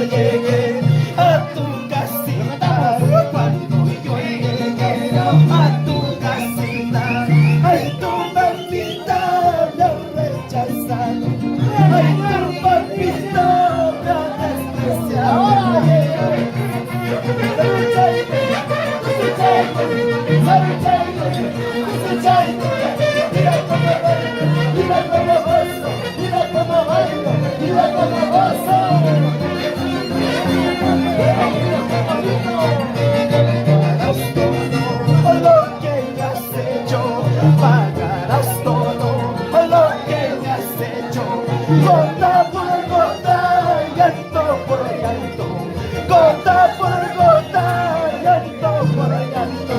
llegué a tu casita, cuando yo llegué a tu casita, ay tu papita me ha rechazado, ay tu papita me ha despreciado. Pagarás todo lo que me has hecho, gota por gota, llanto por llanto, gota por gota, llanto por llanto.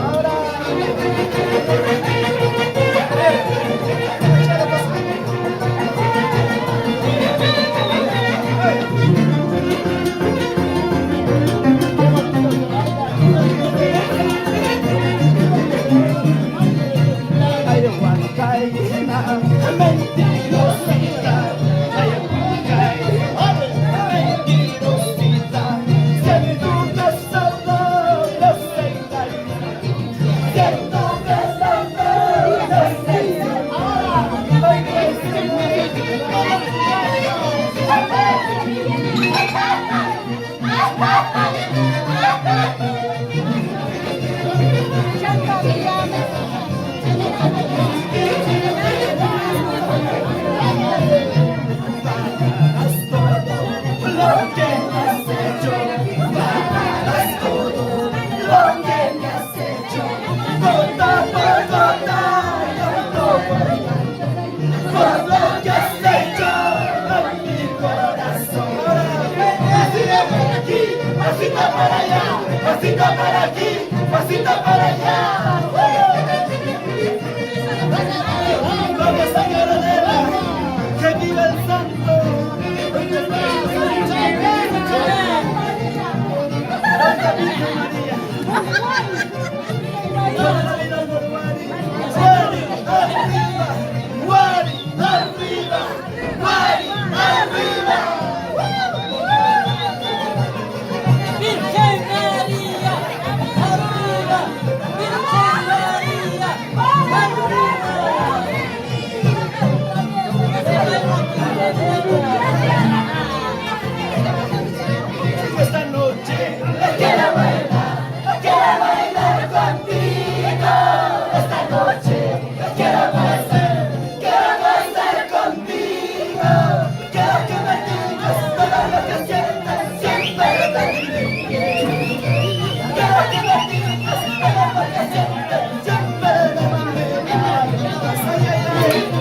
Ay, Huancaína, mentirosita, ay, Huancaína, mentirosita, siendo cazador, los engaños, siendo cazador, los pasito para allá, pasito para aquí, pasito para allá. Con esa lloradera, que viva el santo. Santa Virgen María. Guari, arriba, Guari, arriba. Esta noche quiero bailar contigo. Esta noche quiero gozar contigo. Quiero que me digas todo lo que sientas siempre conmigo. Quiero que me digas todo lo que sientas siempre conmigo. Ay, ay, ay.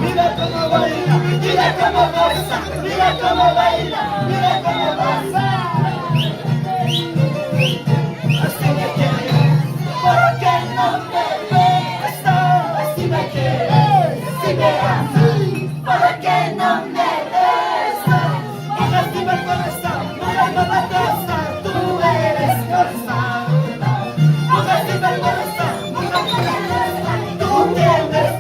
Mira cómo baila, mira cómo goza, mira cómo baila, mira cómo goza. Así me quieres, ¿por qué no me besas? Así me quieres, si me amas, ¿por qué no me besas? Así me corazón, mira cómo goza, tú eres cosa. Así me corazón, mira cómo goza, tú tienes.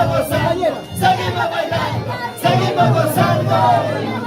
gozando, seguimos bailando, seguimos gozando.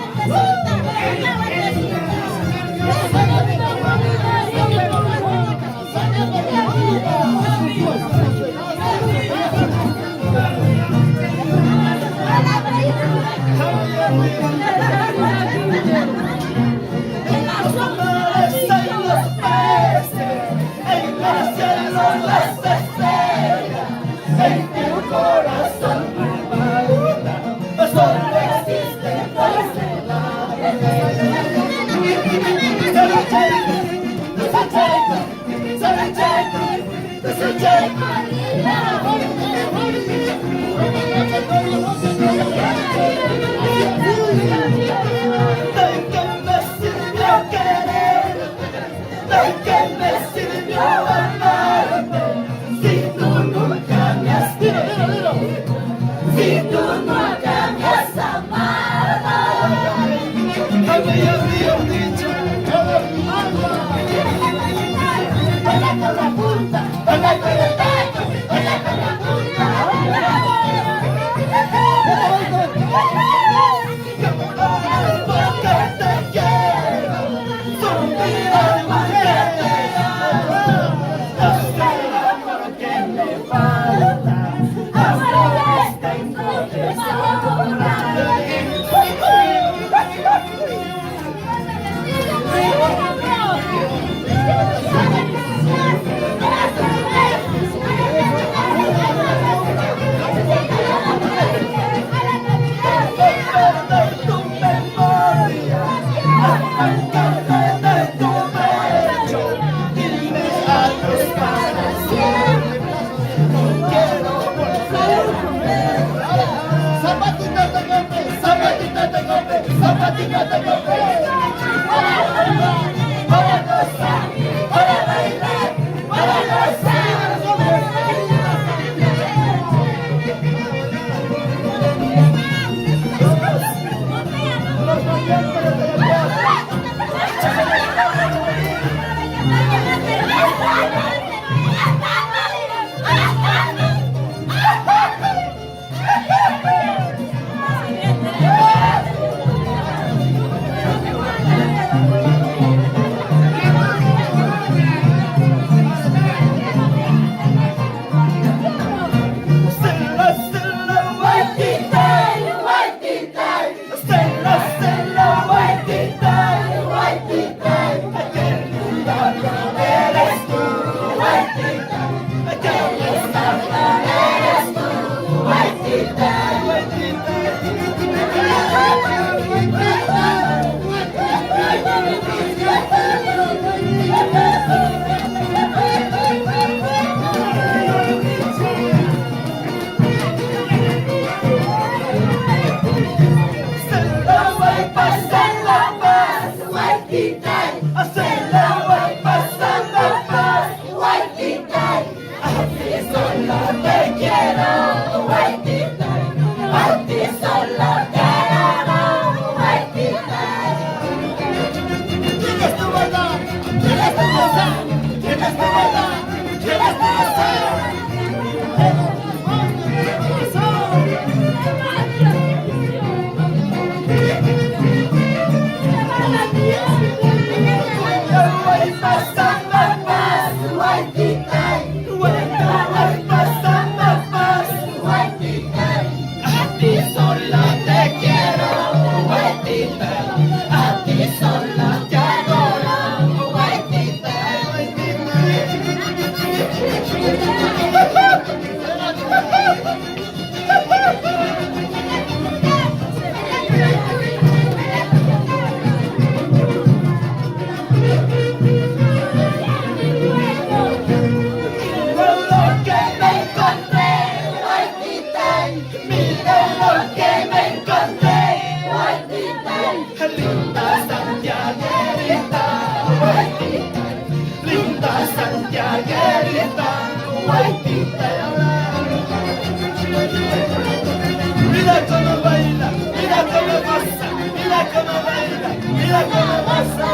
Mira cómo baila, mira cómo goza, mira cómo baila, mira cómo goza.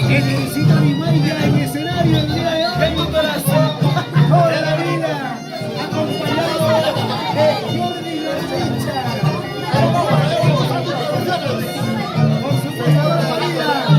Que necesita mi Maya en escenario el día de hoy. En mi corazón. Toda la vida, acompañado de Jordi Garrincha. Por supuesto, toda la vida.